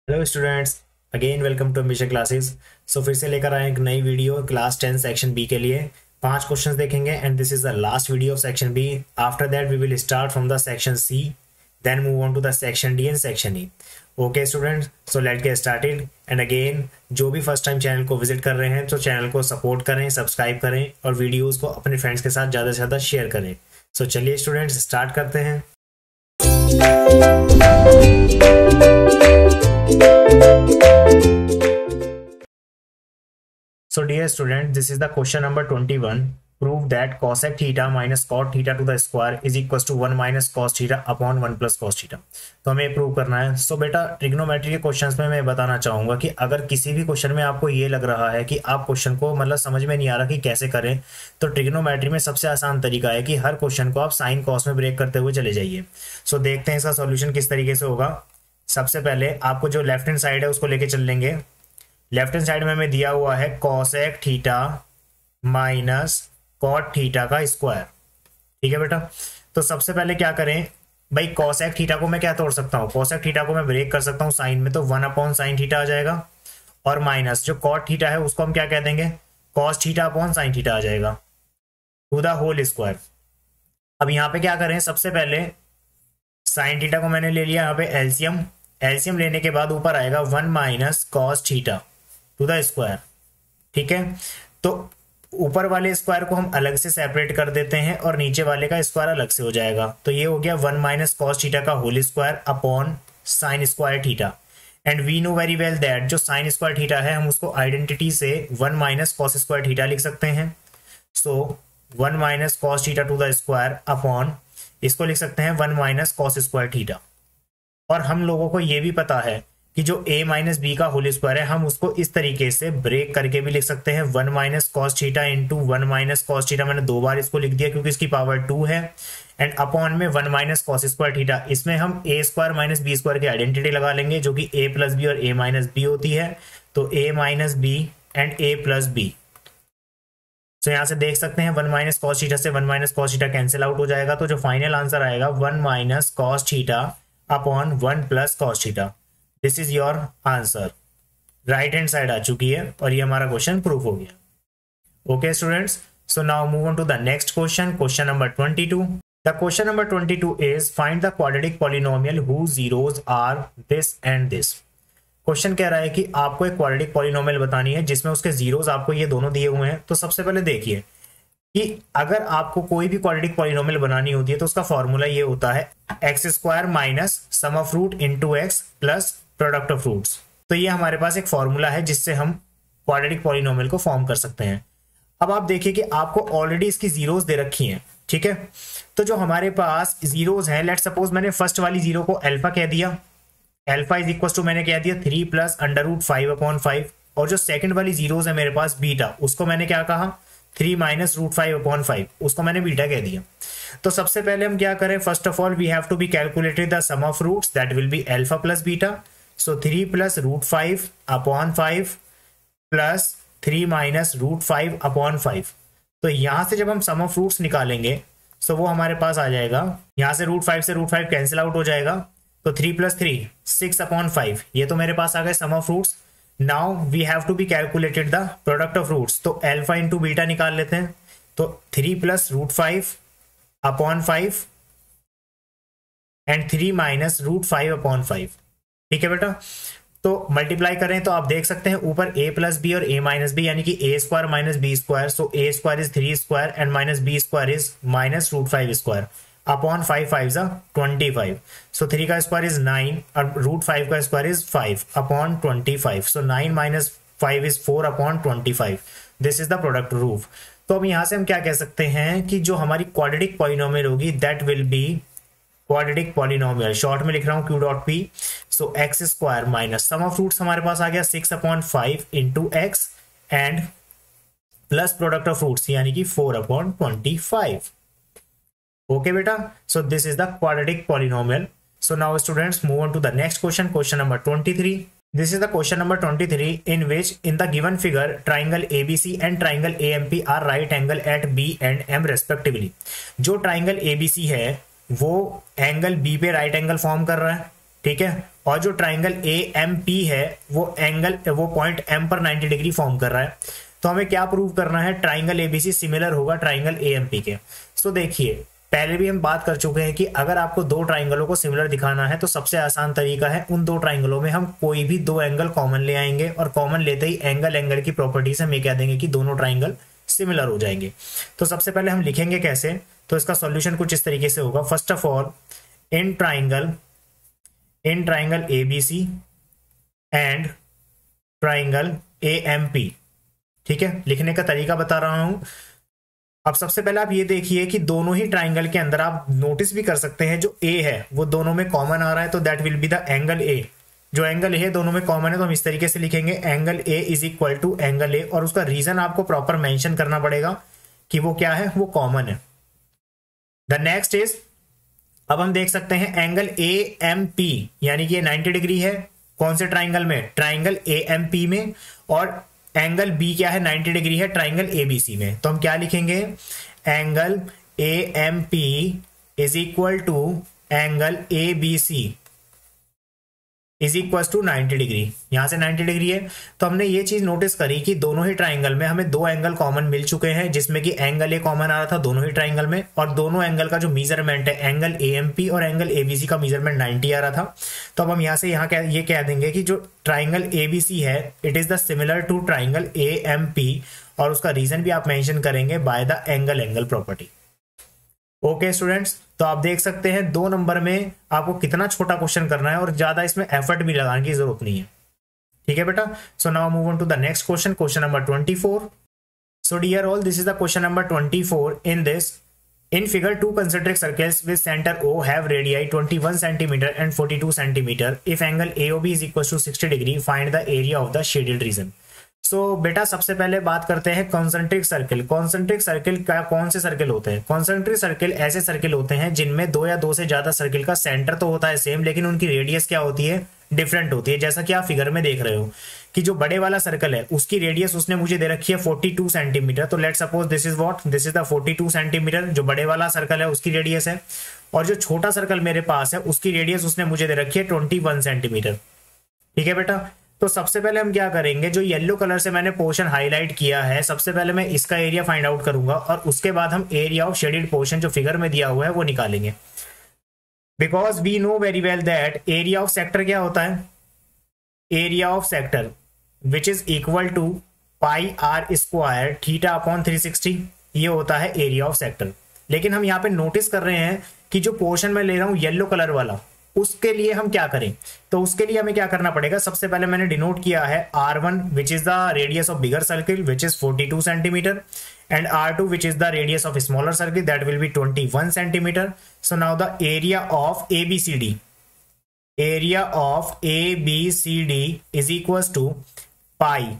Hello students, again welcome to mission classes. So फिर से लेकर आए एक नई वीडियो क्लास 10 सेक्शन बी के लिए। 5 क्वेश्चंस देखेंगे and this is the last video of section B. After that we will start from the section C, then move on to the section D and section E. Okay students, so let's get started. And again जो भी first time channel को visit कर रहे हैं तो channel को support करें, subscribe करें और वीडियोज़ को अपने फ्रेंड्स के साथ ज़्यादा से ज़्यादा शेयर करें। सो चलिए स्टूडेंट्स स्टार्ट करते हैं। So dear student, this is the question number 21. Prove that cosec theta minus cot theta to the square is equals to 1 minus cos theta upon 1 plus cos theta. तो हमें prove करना है। सो बेटा trigonometry के questions में मैं बताना चाहूंगा कि अगर किसी भी क्वेश्चन में आपको ये लग रहा है कि आप क्वेश्चन को मतलब समझ में नहीं आ रहा कि कैसे करें, तो ट्रिग्नोमेट्री में सबसे आसान तरीका है कि हर क्वेश्चन को आप साइन कॉस में ब्रेक करते हुए चले जाइए। सो देखते हैं इसका सॉल्यूशन किस तरीके से होगा। सबसे पहले आपको जो लेफ्ट हैंड साइड है उसको लेके चल लेंगे। लेफ्ट हैंड साइड में हमें दिया हुआ है cosec theta minus cot theta का स्क्वायर। ठीक है बेटा, तो सबसे पहले क्या करें भाई, कॉसेक थीटा को मैं क्या तोड़ सकता हूँ, कॉसेक थीटा को मैं ब्रेक कर सकता हूँ साइन में, तो 1 अपॉन साइन थीटा आ जाएगा। और माइनस जो कॉट थीटा है उसको हम क्या कह देंगे, cos theta upon sine theta आ जाएगा टू द होल स्क्वायर। अब यहाँ पे क्या करें, सबसे पहले साइन थीटा को मैंने ले लिया यहाँ पे एलसीएम। एलसीएम लेने के बाद ऊपर आएगा 1 minus cos theta two the square. ठीक है, तो ऊपर वाले स्क्वायर को हम अलग से सेपरेट कर देते हैं और नीचे वाले का स्क्वायर अलग से हो जाएगा। तो ये हो गया 1 माइनस कॉस थीटा का whole square upon sine square theta. And we know very well that जो साइन स्क्वायर थीटा है हम उसको आइडेंटिटी से 1 माइनस कॉस स्क्वायर थीटा लिख सकते हैं। सो 1 minus cos theta two the square upon इसको लिख सकते हैं 1 माइनस कॉस स्क्वायर थीटा। और हम लोगों को ये भी पता है कि जो a माइनस बी का होल स्क्वायर है हम उसको इस तरीके से ब्रेक करके भी लिख सकते हैं 1 minus cos theta into 1 minus cos theta. मैंने 2 बार इसको लिख दिया क्योंकि इसकी पावर 2 है। एंड अपॉन में 1 माइनस कॉस स्क्वायर थीटा, इसमें हम a square minus B square की आइडेंटिटी लगा लेंगे जो कि a प्लस बी और a माइनस बी होती है। तो a minus B and a plus B. तो यहाँ से देख सकते हैं 1 माइनस कॉस थीटा से 1 minus cos theta cancel out हो जाएगा। तो जो फाइनल आंसर आएगा 1 minus cos theta upon 1 plus cos theta. This is your answer. Right hand side आ चुकी है और ये हमारा क्वेश्चन प्रूफ हो गया। Okay students, so now move on to the next question, question number 22। The question number 22 is find the quadratic polynomial whose zeros are this and this. Question कह रहा है कि आपको एक क्वाड्रेटिक पॉलिनोमियल बतानी है जिसमें उसके जीरोस आपको ये दोनों दिए हुए हैं। तो सबसे पहले देखिए कि अगर आपको कोई भी क्वाड्रेटिक पॉलिनोमियल बनानी होती है तो उसका फॉर्मूला ये होता है x square minus sum of root into x plus product of roots. तो ये हमारे पास एक फॉर्मूला है जिससे हम क्वाड्रेटिक पॉलिनोमियल को फॉर्म कर सकते हैं। अब आप देखिए कि आपको ऑलरेडी इसकी जीरोस दे रखी हैं। ठीक है, तो जो हमारे पास जीरोस हैं, लेट सपोज मैंने फर्स्ट वाली जीरो को अल्फा कह दिया। अल्फा इज इक्वल टू मैंने कह दिया 3 प्लस अंडर रूट 5 अपॉन 5। और जो सेकंड वाली जीरोस है मेरे पास बीटा, उसको मैंने क्या कहा 3 माइनस रूट 5 अपॉन 5, उसको मैंने बीटा कह दिया। तो सबसे पहले हम क्या करें, first of all we have to be calculated the sum of roots that will be alpha plus beta. So 3 plus root 5 upon 5 plus 3 minus root 5 upon 5। तो यहां से जब हम सम ऑफ रूट्स निकालेंगे तो वो हमारे पास आ जाएगा, यहां से रूट 5 से रूट 5 कैंसिल आउट हो जाएगा। तो 3 प्लस 3 6 अपॉन 5, ये तो मेरे पास आ गए sum of roots. Now we have to be calculated the product of roots. तो अल्फा इंटू बीटा निकाल लेते हैं। तो 3 plus root 5 upon 5 and 3 minus root 5 upon 5। ठीक है बेटा, तो मल्टीप्लाई करें तो आप देख सकते हैं ऊपर a प्लस बी और a माइनस बी, यानी कि a square minus B square. So a square is 3 square and minus B square is minus root 5 square upon 5 5 जा 25। सो 3 का स्क्वायर इज 9 और रूट 5 का square is 5 upon 25। So 9 minus 5 is 4 upon 25। This is the product roof. तो अब यहां से हम क्या कह सकते हैं कि जो हमारी क्वाड्रेटिक पॉलिनोमियल होगी that will be quadratic polynomial, short में लिख रहा हूं q dot p। So x square minus sum of roots हमारे पास आ गया 6 upon 5 into x and plus product of roots यानी कि 4 अपॉन 25। ओके बेटा, so this is the quadratic polynomial. So now students move on to the next question, question number 23। This is the question number 23 in which in the given figure triangle ABC and triangle AMP are right angle at B and M respectively। जो triangle ABC है वो angle B पे right angle form कर रहा है। ठीक है, और जो ट्राइंगल ए एम पी है वो पॉइंट एम पर 90 डिग्री फॉर्म कर रहा है। तो हमें क्या प्रूव करना है, ट्राइंगल एबीसी सिमिलर होगा ट्राइंगल ए एम पी के। सो देखिए पहले भी हम बात कर चुके हैं कि अगर आपको दो ट्राइंगलों को सिमिलर दिखाना है तो सबसे आसान तरीका है उन दो ट्राइंगलों में हम कोई भी दो एंगल कॉमन ले आएंगे, और कॉमन लेते ही एंगल की प्रॉपर्टी से हम ये कह देंगे कि दोनों ट्राइंगल सिमिलर हो जाएंगे। तो सबसे पहले हम लिखेंगे कैसे, तो इसका सॉल्यूशन कुछ इस तरीके से होगा। First of all in triangle ABC and triangle AMP, ठीक है, लिखने का तरीका बता रहा हूं। अब सबसे पहले आप ये देखिए कि दोनों ही ट्राइंगल के अंदर आप नोटिस भी कर सकते हैं जो ए है वो दोनों में कॉमन आ रहा है, तो that will be the angle A. जो एंगल ए है दोनों में कॉमन है तो हम इस तरीके से लिखेंगे angle A is equal to angle A, और उसका रीजन आपको प्रॉपर मेंशन करना पड़ेगा कि वो क्या है, वो कॉमन है। द नेक्स्ट इज, अब हम देख सकते हैं एंगल ए एम पी यानी कि ये 90 डिग्री है, कौन से ट्राइंगल में, ट्राइंगल ए एम पी में, और एंगल बी क्या है, 90 डिग्री है ट्राइंगल एबीसी में। तो हम क्या लिखेंगे, angle A M P is equal to angle A B C is equal to 90 degree. यहां से 90 डिग्री है तो हमने ये चीज नोटिस करी कि दोनों ही ट्राइंगल में हमें दो एंगल कॉमन मिल चुके हैं, जिसमें कि एंगल ए कॉमन आ रहा था दोनों ही ट्राइंगल में, और दोनों एंगल का जो मेजरमेंट है एंगल एएमपी और एंगल एबीसी का मेजरमेंट 90 आ रहा था। तो अब हम यहां से ये कह देंगे कि जो ट्राइंगल एबीसी है it is the similar to triangle AMP, और उसका रीजन भी आप मेंशन करेंगे by the angle property. Okay students, तो आप देख सकते हैं 2 नंबर में आपको कितना छोटा क्वेश्चन करना है और ज्यादा इसमें एफर्ट भी लगाने की जरूरत नहीं है, ठीक है बेटा। So now move on to the next question, question number 24। So dear all, this is the question number 24। In this, in figure, two concentric circles with center O have radii 21 cm and 42 cm. If angle AOB is equals to 60 degree, find the area of the shaded region. सो बेटा सबसे पहले बात करते हैं concentric circle. Concentric circle का कौन से circle होते हैं, कॉन्सेंट्रिक सर्किल ऐसे सर्किल होते हैं जिनमें दो या दो से ज्यादा सर्किल का सेंटर तो होता है सेम, लेकिन उनकी रेडियस क्या होती है, डिफरेंट होती है। जैसा कि आप फिगर में देख रहे हो कि जो बड़े वाला सर्कल है उसकी रेडियस उसने मुझे दे रखी है 42 सेंटीमीटर। तो let suppose this is what, this is the 42 centimetre जो बड़े वाला सर्कल है उसकी रेडियस है, और जो छोटा सर्कल मेरे पास है उसकी रेडियस उसने मुझे दे रखी है 21 सेंटीमीटर, ठीक है बेटा। तो सबसे पहले हम क्या करेंगे, जो येलो कलर से मैंने पोर्शन हाईलाइट किया है सबसे पहले मैं इसका एरिया फाइंड आउट करूंगा, और उसके बाद हम एरिया ऑफ शेडेड पोर्शन जो फिगर में दिया हुआ है वो निकालेंगे। Because we know very well that area of sector क्या होता है, area of sector which is equal to pi r square theta upon 360, ये होता है एरिया ऑफ सेक्टर। लेकिन हम यहाँ पे नोटिस कर रहे हैं कि जो पोर्शन मैं ले रहा हूँ येलो कलर वाला, उसके लिए हम क्या करें, तो उसके लिए हमें क्या करना पड़ेगा, सबसे पहले मैंने डिनोट किया है R1 which is the radius of bigger circle which is 42 centimetre, and R2 which is the radius of smaller circle that will be 21 centimetre. So now the area of ABCD, area of ABCD is equal to pi.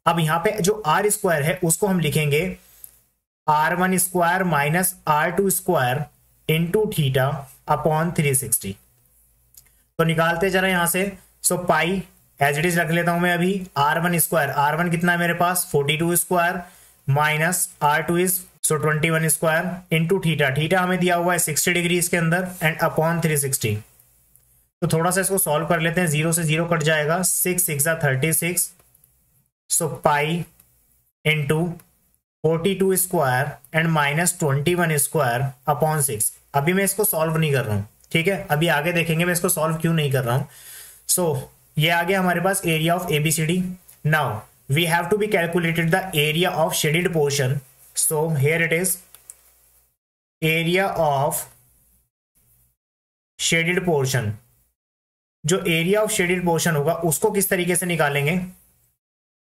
अब यहां पे जो R square है उसको हम लिखेंगे R1 square minus R2 square into theta upon 360। तो निकालते जरा यहां से, सो पाई एज इट इज रख लेता हूं मैं अभी, R1 स्क्वायर, R1 कितना है मेरे पास 42 square minus R2 is 21 square into theta, theta हमें दिया हुआ है 60 डिग्री इसके अंदर, एंड अपॉन 360। तो थोड़ा सा इसको सॉल्व कर लेते हैं, 0 से 0 कट जाएगा, 6 6 36, so pi into 42 square and minus 21 square upon 6। अभी मैं इसको सॉल्व नहीं कर रहा हूं, ठीक है, अभी आगे देखेंगे मैं इसको सॉल्व क्यों नहीं कर रहा हूं। सो ये आ गया हमारे पास area of ABCD। Now we have to be calculated the area of shaded portion. So here it is area of shaded portion. जो एरिया ऑफ शेडेड पोर्शन होगा उसको किस तरीके से निकालेंगे,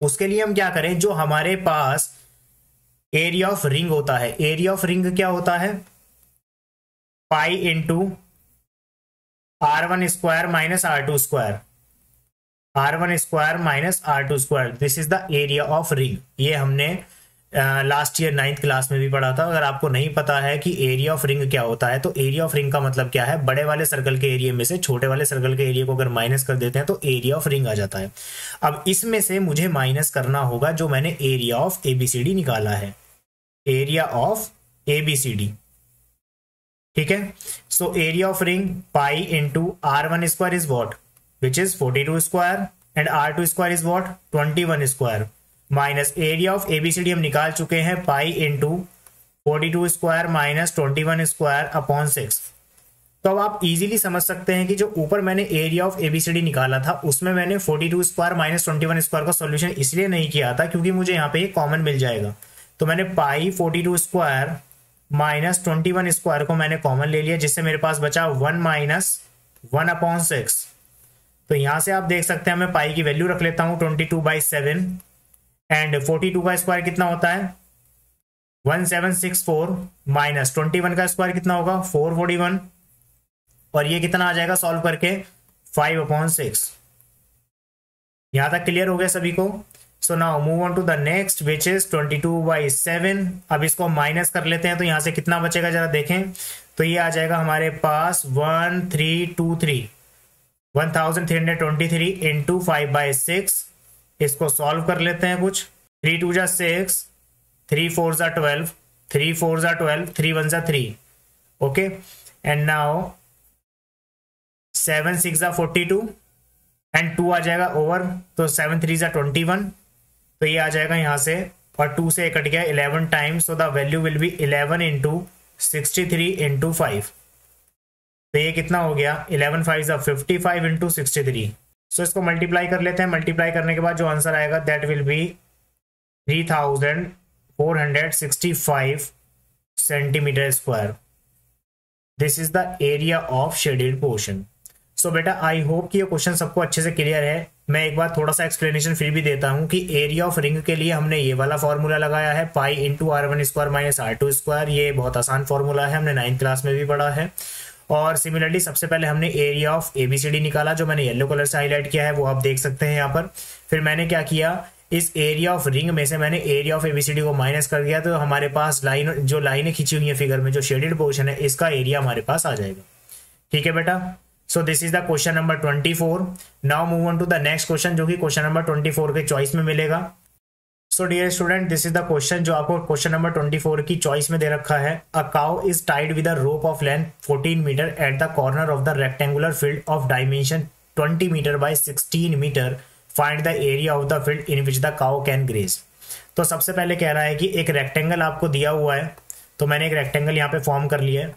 उसके लिए हम क्या करें, जो हमारे पास एरिया ऑफ रिंग होता है, एरिया ऑफ रिंग क्या होता है, pi into R1 square minus R2 square, R1 square minus R2 square, this is the area of ring. ये हमने लास्ट ईयर 9th क्लास में भी पढ़ा था। अगर आपको नहीं पता है कि एरिया ऑफ रिंग क्या होता है, तो एरिया ऑफ रिंग का मतलब क्या है, बड़े वाले सर्कल के एरिया में से छोटे वाले सर्कल के एरिया को अगर माइनस कर देते हैं तो एरिया ऑफ रिंग आ जाता है। अब इसमें से मुझे माइनस करना होगा जो मैंने एरिया ऑफ ABCD निकाला है, एरिया ऑफ ABCD। ठीक है। So area of ring pi into R1 square is what, which is 42 square, and R2 square is what 21 square, minus area of ABCD हम निकाल चुके हैं पाई into 42 square minus 21 square upon 6। तो अब आप easily समझ सकते हैं कि जो ऊपर मैंने एरिया ऑफ ABCD निकाला था उसमें मैंने 42 स्क्वायर माइनस 21 स्क्वायर का सॉल्यूशन इसलिए नहीं किया था क्योंकि मुझे यहाँ पे ये कॉमन मिल जाएगा। तो मैंने पाई 42 स्क्वायर माइनस 21 स्क्वायर को मैंने कॉमन ले लिया, जिससे मेरे पास बचा 1 माइनस 1 अपॉन 6। तो यहां से आप देख सकते हैं, मैं पाई की वैल्यू रख लेता हूं 22/7, एंड 42 का स्क्वायर कितना होता है 1764, माइनस 21 का स्क्वायर कितना होगा 441, और ये कितना आ जाएगा सॉल्व करके 5/6। यहां तक क्लियर हो गया सभी को। So now move on to the next which is 22/7। अब इसको माइनस कर लेते हैं, तो यहां से कितना बचेगा जरा देखें। तो ये आ जाएगा हमारे पास 1323 इंटू 5/6। इसको सॉल्व कर लेते हैं कुछ। 3 2 जा 6, 3 4 जा 12, 3 4 जा 12, 3 1 जा 3। ओके, एंड नाउ 7 6 जा 42 एंड 2 आ जाएगा ओवर, तो 7 3 जा 21। तो ये आ जाएगा यहां से, और 2 से कट गया 11 times, so the value will be 11 into 63 into 5। तो ये कितना हो गया 11 5 55 into 63। सो इसको मल्टीप्लाई कर लेते हैं। मल्टीप्लाई करने के बाद जो आंसर आएगा that will be 3465 centimetre square. This is the area of shaded portion. So बेटा आई होप कि ये क्वेश्चन सबको अच्छे से क्लियर है। मैं एक बार थोड़ा सा एक्सप्लेनेशन फिर भी देता हूं कि एरिया ऑफ रिंग के लिए हमने ये वाला फॉर्मूला लगाया है pi into R1 square minus R2 square. ये बहुत आसान फॉर्मूला है, हमने 9th क्लास में भी पढ़ा है। और सिमिलरली सबसे पहले हमने एरिया ऑफ ABCD निकाला, जो मैंने येलो कलर से हाईलाइट किया है, वो आप देख सकते हैं यहाँ पर। फिर मैंने क्या किया, इस एरिया ऑफ रिंग में से मैंने एरिया ऑफ ABCD को माइनस कर दिया, तो हमारे पास लाइन जो लाइनें खींची हुई है फिगर में, जो शेडेड पोर्शन है, इसका एरिया हमारे पास आ जाएगा। ठीक है बेटा। So this is the question number 24। Now move on to the next question, जो कि क्वेश्चन नंबर 24 के चॉइस में मिलेगा। So dear student, this is the question जो आपको क्वेश्चन नंबर 24 की चॉइस में दे रखा है। A cow is tied with a rope of length 14 metre at the corner of the rectangular field of dimension 20 metre by 16 metre. Find the area of the field in which the cow can graze. तो सबसे पहले कह रहा है कि एक rectangle आपको दिया हुआ है, तो मैंने एक रेक्टेंगल यहाँ पे फॉर्म कर लिया है।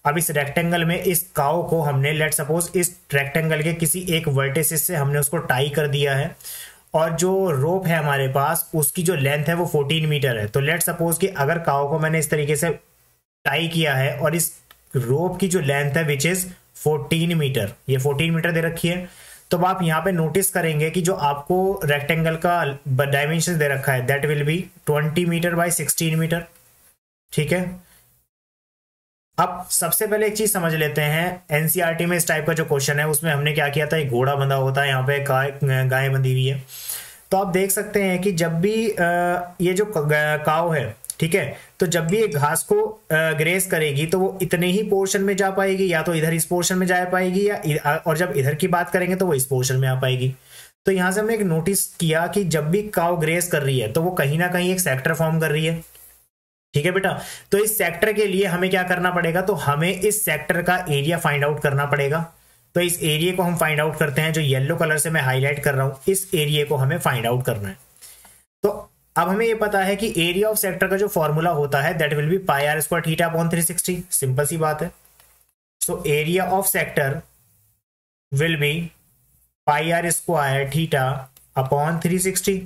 अब इस रेक्टेंगल में इस काउ को हमने लेट सपोज इस रेक्टेंगल के किसी एक वर्टिसिस से हमने उसको टाई कर दिया है, और जो रोप है हमारे पास उसकी जो लेंथ है वो 14 मीटर है। तो लेट सपोज कि अगर काउ को मैंने इस तरीके से टाई किया है और इस रोप की जो लेंथ है विच इज 14 मीटर, ये 14 मीटर दे रखी है। तो आप यहाँ पे नोटिस करेंगे कि जो आपको रेक्टेंगल का डायमेंशन दे रखा है that will be 20 metre by 16 metre. ठीक है। अब सबसे पहले एक चीज समझ लेते हैं, एनसीईआरटी में इस टाइप का जो क्वेश्चन है उसमें हमने क्या किया था, एक घोड़ा बंधा होता है, यहाँ पे गाय बंधी हुई है। तो आप देख सकते हैं कि जब भी ये जो काव है, ठीक है, तो जब भी एक घास को ग्रेस करेगी तो वो इतने ही पोर्शन में जा पाएगी, या तो इधर इस पोर्शन में जा पाएगी, या और जब इधर की बात करेंगे तो वो इस पोर्शन में आ पाएगी। तो यहां से हमने एक नोटिस किया कि जब भी काव ग्रेस कर रही है तो वो कहीं ना कहीं एक सेक्टर फॉर्म कर रही है। ठीक है बेटा। तो इस सेक्टर के लिए हमें क्या करना पड़ेगा, तो हमें इस सेक्टर का एरिया फाइंड आउट करना पड़ेगा। तो इस एरिया को हम फाइंड आउट करते हैं, जो येलो कलर से मैं हाईलाइट कर रहा हूं, इस एरिया को हमें फाइंड आउट करना है। तो अब हमें ये पता है कि एरिया ऑफ सेक्टर का जो फॉर्मूला होता है that will be pi r square theta upon 360। Simple सी बात है। So area of sector will be pi r square theta upon 360।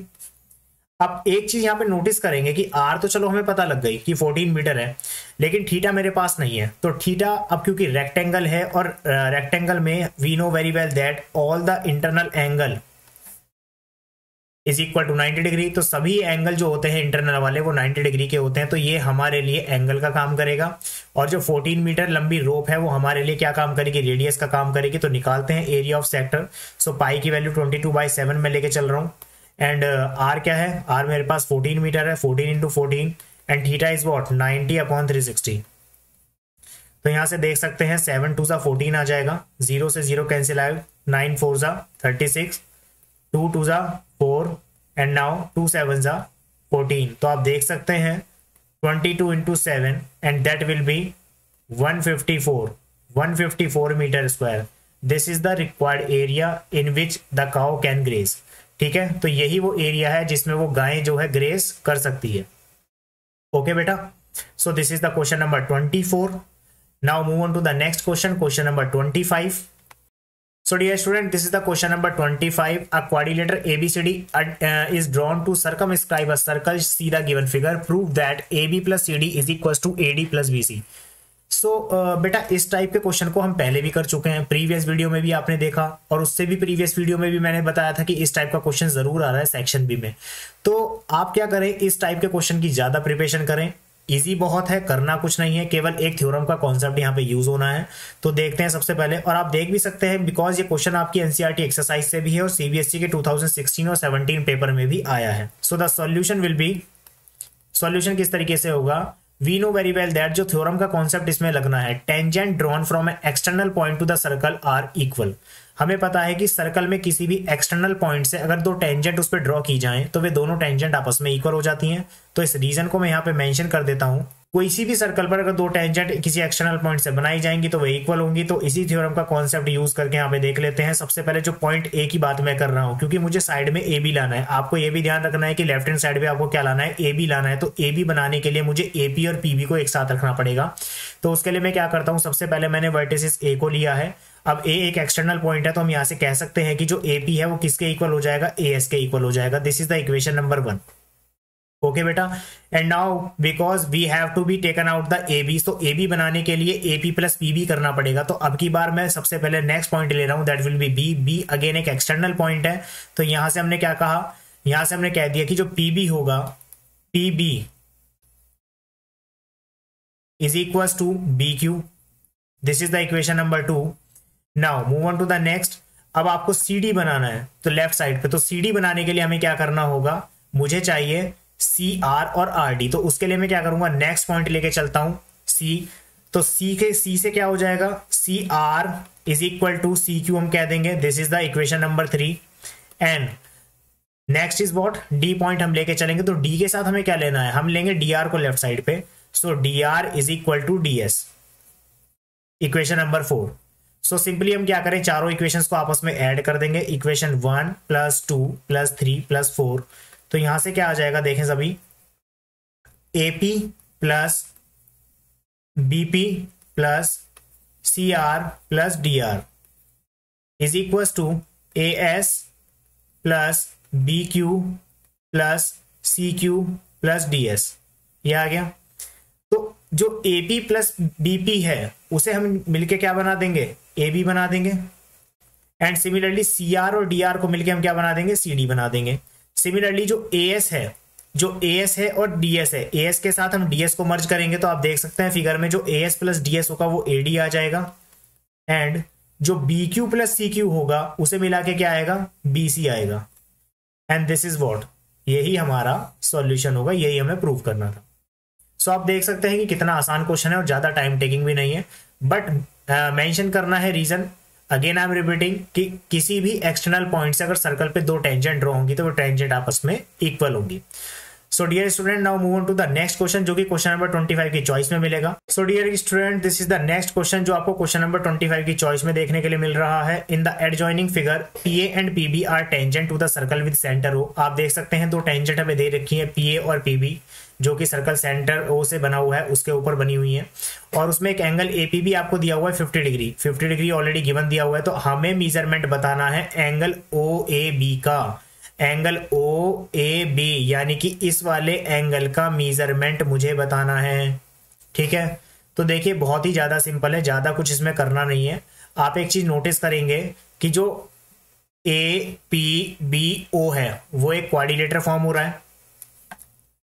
अब एक चीज यहां पे नोटिस करेंगे कि r तो चलो हमें पता लग गई कि 14 मीटर है, लेकिन थीटा मेरे पास नहीं है। तो थीटा अब क्योंकि रेक्टेंगल है, और रेक्टेंगल में we know very well that all the internal angle is equal to 90 degree. तो सभी एंगल जो होते हैं इंटरनल वाले वो 90 डिग्री के होते हैं। तो ये हमारे लिए एंगल का काम करेगा, और जो 14 मीटर लंबी रोप है वो हमारे लिए क्या काम करेगी, रेडियस का काम करेगी। तो निकालते हैं एरिया ऑफ सेक्टर। सो पाई की वैल्यू 22/7 में लेके चल रहा हूँ, एंड r क्या है, r मेरे पास 14 मीटर है, 14 into 14, and theta is what 90 upon 360। तो यहां से देख सकते हैं 7 2 जा 14 आ जाएगा, 0 से 0 कैंसिल आएगा, 9 4 जा 36, 2 2 जा 4, एंड नाउ 2 7 जा 14। तो आप देख सकते हैं 22 into 7 and that will be 154 metre square, this is the required area in which the cow can graze. ठीक है, तो यही वो एरिया है जिसमें वो गायें जो है ग्रेस कर सकती है। ओके बेटा, so this is the question number 24। Now move on to the next question number 25। So dear student, this is the question number 25. A quadrilateral ABCD is drawn to circumscribe a circle. See the given figure. Prove that AB plus CD is equals to AD plus BC. सो बेटा इस type के question को हम पहले भी कर चुके हैं, प्रीवियस वीडियो में भी आपने देखा, और उससे भी प्रीवियस वीडियो में भी मैंने बताया था कि इस टाइप का क्वेश्चन जरूर आ रहा है सेक्शन बी में। तो आप क्या करें, इस टाइप के क्वेश्चन की ज्यादा प्रिपरेशन करें। इजी बहुत है, करना कुछ नहीं है, केवल एक थ्योरम का कॉन्सेप्ट यहाँ पे यूज होना है। तो देखते हैं सबसे पहले, और आप देख भी सकते हैं बिकॉज ये क्वेश्चन आपकी एनसीईआरटी एक्सरसाइज से भी है और सीबीएसई के 2016 और 17 पेपर में भी आया है। So the solution will be, solution किस तरीके से होगा, we know very well that जो थ्योरम का कॉन्सेप्ट इसमें लगना है, tangent drawn from a external point to the circle are equal. हमें पता है कि सर्कल में किसी भी एक्सटर्नल पॉइंट से अगर दो टेंजेंट उस पर ड्रॉ की जाएं तो वे दोनों टेंजेंट आपस में इक्वल हो जाती हैं। तो इस रीजन को मैं यहाँ पे मेंशन कर देता हूँ। कोई भी सर्कल पर अगर दो टेंजेंट किसी एक्सटर्नल पॉइंट से बनाई जाएंगी तो वे इक्वल होंगी। तो इसी थ्योरम का कॉन्सेप्ट यूज करके यहाँ पे देख लेते हैं। सबसे पहले जो पॉइंट ए की बात मैं कर रहा हूँ, क्योंकि मुझे साइड में ए बी लाना है, आपको ये भी ध्यान रखना है कि लेफ्ट हैंड साइड पे आपको क्या लाना है, ए बी लाना है। तो ए बी बनाने के लिए मुझे ए पी और पी बी को एक साथ रखना पड़ेगा। तो उसके लिए मैं क्या करता हूँ, सबसे पहले मैंने वर्टिसेस ए को लिया है। अब ए एक एक्सटर्नल पॉइंट है, तो हम यहाँ से कह सकते हैं कि जो ए पी है वो किसके इक्वल हो जाएगा, ए एस के इक्वल हो जाएगा। This is the equation number 1। Okay बेटा, and now because we have to be taken out the A B, तो ए बी बनाने के लिए A P plus P B करना पड़ेगा। तो अब की बार मैं सबसे पहले नेक्स्ट पॉइंट ले रहा हूं, that will be B. B again एक एक्सटर्नल पॉइंट है, तो यहां से हमने क्या कहा, यहां से हमने कह दिया कि जो पी बी होगा, P B is equal to B Q. This is the equation number 2। Now move on to the next. अब आपको सी डी बनाना है, तो लेफ्ट साइड पे, तो सी डी बनाने के लिए हमें क्या करना होगा, मुझे चाहिए सी आर और आर डी। तो उसके लिए मैं क्या करूंगा, नेक्स्ट पॉइंट लेके चलता हूं सी। तो सी के सी से क्या हो जाएगा, C R is equal to C Q हम कह देंगे। This is the equation number 3। And next is what, D point हम लेके चलेंगे। तो डी के साथ हमें क्या लेना है, हम लेंगे डी आर को लेफ्ट साइड पे। So D R is equal to D S, equation number 4। So simply हम क्या करें, चारों इक्वेशंस को आपस में ऐड कर देंगे। Equation 1 plus 2 plus 3 plus 4। तो यहां से क्या आ जाएगा, देखें सभी, AP plus BP plus C R plus D R is equal to A S plus B Q plus C Q plus D S. ये आ गया। तो जो एपी प्लस बीपी है उसे हम मिलके क्या बना देंगे, ए बी बना देंगे। एंड सिमिलरली सी आर और डी आर को मिलके हम क्या बना देंगे, सी डी बना देंगे। सिमिलरली जो ए एस है, जो ए एस है और डी एस है, ए एस के साथ हम डी एस को मर्ज करेंगे तो आप देख सकते हैं फिगर में जो A S plus D S होगा वो ए डी आ जाएगा। एंड जो B Q plus C Q होगा उसे मिला के क्या आएगा, बी सी आएगा। एंड दिस इज व्हाट, यही हमारा सॉल्यूशन होगा, यही हमें प्रूव करना था। सो आप देख सकते हैं कि कितना आसान क्वेश्चन है और ज्यादा टाइम टेकिंग भी नहीं है। बट मेंशन करना है reason, again I am repeating, कि किसी भी एक्सटर्नल पॉइंट से अगर सर्कल पे दो टेंजेंट ड्रॉ होंगी तो वो टेंजेंट आपस में इक्वल होंगी। So dear student, now move on to the next question, जो कि क्वेश्चन नंबर 25 की चॉइस में मिलेगा। So dear student, this is the next question जो आपको क्वेश्चन नंबर 25 की चॉइस में देखने के लिए मिल रहा है। In the adjoining figure P A and P B are tangent to the circle with centre O. आप देख सकते हैं दो टेंजेंट हमें दे रखी है, पी ए और पी बी, जो कि सर्कल सेंटर ओ से बना हुआ है उसके ऊपर बनी हुई है। और उसमें एक एंगल एपी भी आपको दिया हुआ है 50 डिग्री, 50 डिग्री ऑलरेडी गिवन दिया हुआ है। तो हमें मेजरमेंट बताना है एंगल ओ ए बी का, एंगल ओ ए बी, यानी कि इस वाले एंगल का मेजरमेंट मुझे बताना है। ठीक है, तो देखिए बहुत ही ज्यादा सिंपल है, ज्यादा कुछ इसमें करना नहीं है। आप एक चीज नोटिस करेंगे कि जो ए पी बी ओ है वो एक क्वाड्रिलेटरल फॉर्म हो रहा है।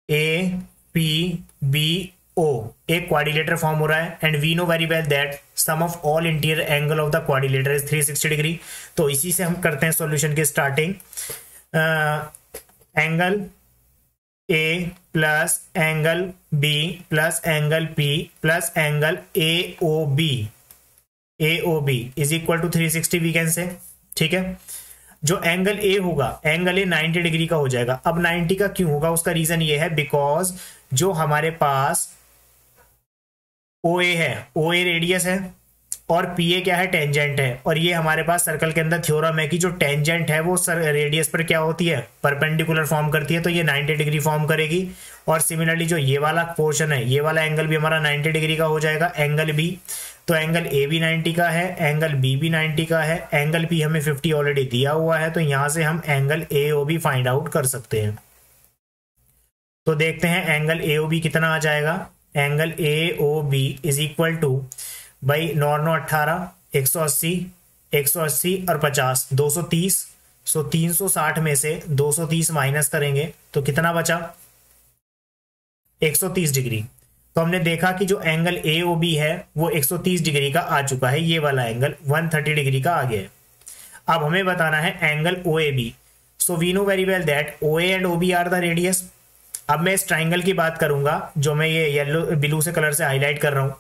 ए पी बी ओ एक क्वाड्रिलेटरल फॉर्म हो रहा है। And we know very well that sum of all interior angle of the quadrilateral is 360 degree. तो इसी से हम करते हैं सॉल्यूशन की starting. Angle A plus angle B plus angle P plus angle A O B is equal to 360 we can say. ठीक है, जो एंगल ए होगा, एंगल ए 90 डिग्री का हो जाएगा। अब 90 का क्यों होगा, उसका रीजन ये है बिकॉज जो हमारे पास ओ ए है, ओ ए रेडियस है और पी ए क्या है, टेंजेंट है। और ये हमारे पास सर्कल के अंदर थ्योरम है कि जो टेंजेंट है वो रेडियस पर क्या होती है, परपेंडिकुलर फॉर्म करती है, तो ये 90 डिग्री फॉर्म करेगी। और सिमिलरली जो ये वाला पोर्शन है, ये वाला एंगल भी हमारा 90 डिग्री का हो जाएगा, एंगल बी। तो एंगल ए भी 90 का है, एंगल बी भी 90 का है, एंगल पी हमें 50 ऑलरेडी दिया हुआ है, तो यहां से हम angle A O B find out कर सकते हैं। तो देखते हैं एंगल ए ओ बी कितना आ जाएगा। Angle A O B is equal to भाई 9 18 180 180 और 50 230। सो 360 में से 230 माइनस करेंगे तो कितना बचा, 130 डिग्री। तो हमने देखा कि जो एंगल ए ओ बी है वो 130 डिग्री का आ चुका है, ये वाला एंगल 130 डिग्री का आ गया है। अब हमें बताना है angle O A B. So we know very well that O A and O B are the radius. अब मैं इस ट्राइंगल की बात करूंगा जो मैं ये येलो ब्लू से कलर से हाईलाइट कर रहा हूं।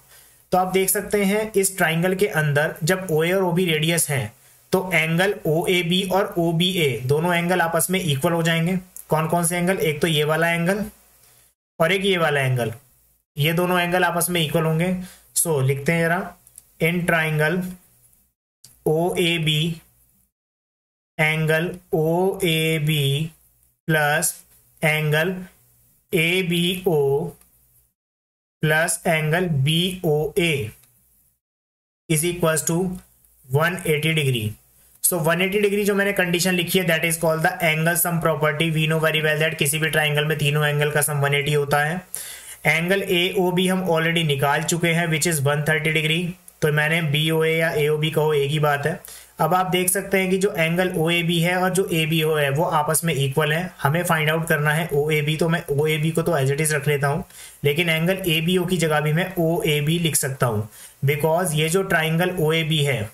तो आप देख सकते हैं इस ट्राइंगल के अंदर जब ओ ए और ओ बी रेडियस है तो एंगल ओ ए बी और ओ बी ए दोनों एंगल आपस में इक्वल हो जाएंगे। कौन कौन से एंगल, एक तो ये वाला एंगल और एक ये वाला एंगल, ये दोनों एंगल आपस में इक्वल होंगे। सो लिखते हैं जरा, in triangle O A B angle O A B plus angle A B O plus angle B O A is equal to 180 degree. So 180 degree जो मैंने कंडीशन लिखी है that is called the angle sum property. We know very well that किसी भी triangle में तीनों angle का सम 180 होता है। एंगल ए ओ बी हम ऑलरेडी निकाल चुके हैं विच इज 130 डिग्री, तो मैंने बी ओ ए या ए ओ बी कहो एक ही बात है। अब आप देख सकते हैं कि जो एंगल ओ ए बी है और जो ए बी ओ है वो आपस में इक्वल है। हमें फाइंड आउट करना है ओ ए बी, तो मैं ओ ए बी को तो एज इट इज रख लेता हूं, लेकिन एंगल ए बी ओ की जगह भी मैं ओ ए बी लिख सकता हूं बिकॉज ये जो ट्राइंगल ओ ए बी है,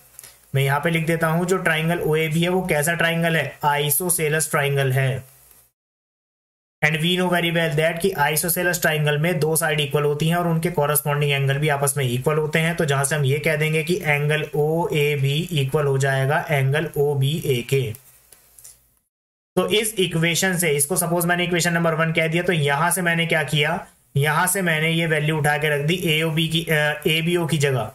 मैं यहाँ पे लिख देता हूं, जो ट्राइंगल ओ ए बी है वो कैसा ट्राइंगल है, आइसोसेलेस ट्राइंगल है। And we know very well that कि आइसोसेलेस ट्राइंगल में दो साइड इक्वल होती हैं और उनके कॉरस्पॉन्डिंग एंगल भी आपस में इक्वल होते हैं। तो जहां से हम ये कह देंगे कि angle O A B equal हो जाएगा एंगल ओ बी ए के। तो इस इक्वेशन से, इसको सपोज मैंने इक्वेशन नंबर 1 कह दिया, तो यहां से मैंने क्या किया, यहां से मैंने ये वैल्यू उठा के रख दी ए ओ बी की, ए बी ओ की जगह,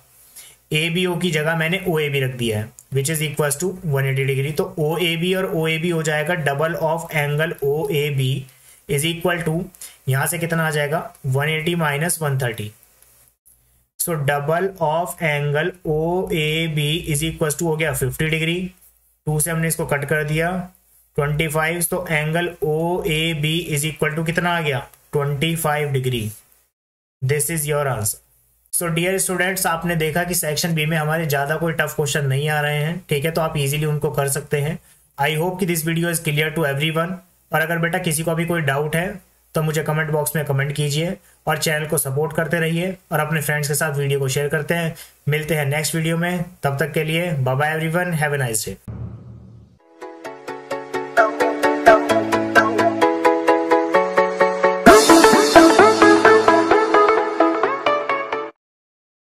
ए बी ओ की जगह मैंने ओ ए बी रख दिया है which is equal to 180 degree. तो ओ ए बी और ओ ए बी हो जाएगा double of angle O A B is equal to, यहां से कितना आ जाएगा 180 minus 130। So double of angle O A B is equal to हो गया 50 डिग्री, 2 से हमने इसको कट कर दिया 25। तो angle O A B is equal to कितना आ गया 25 degree. This is your answer. So dear students, आपने देखा कि सेक्शन बी में हमारे ज्यादा कोई टफ क्वेश्चन नहीं आ रहे हैं, ठीक है, तो आप इजीली उनको कर सकते हैं। आई होप कि this video is clear to everyone. और अगर बेटा किसी को भी कोई डाउट है तो मुझे कमेंट बॉक्स में कमेंट कीजिए और चैनल को सपोर्ट करते रहिए और अपने फ्रेंड्स के साथ वीडियो को शेयर करते हैं। मिलते हैं नेक्स्ट वीडियो में, तब तक के लिए bye bye everyone, have a nice day.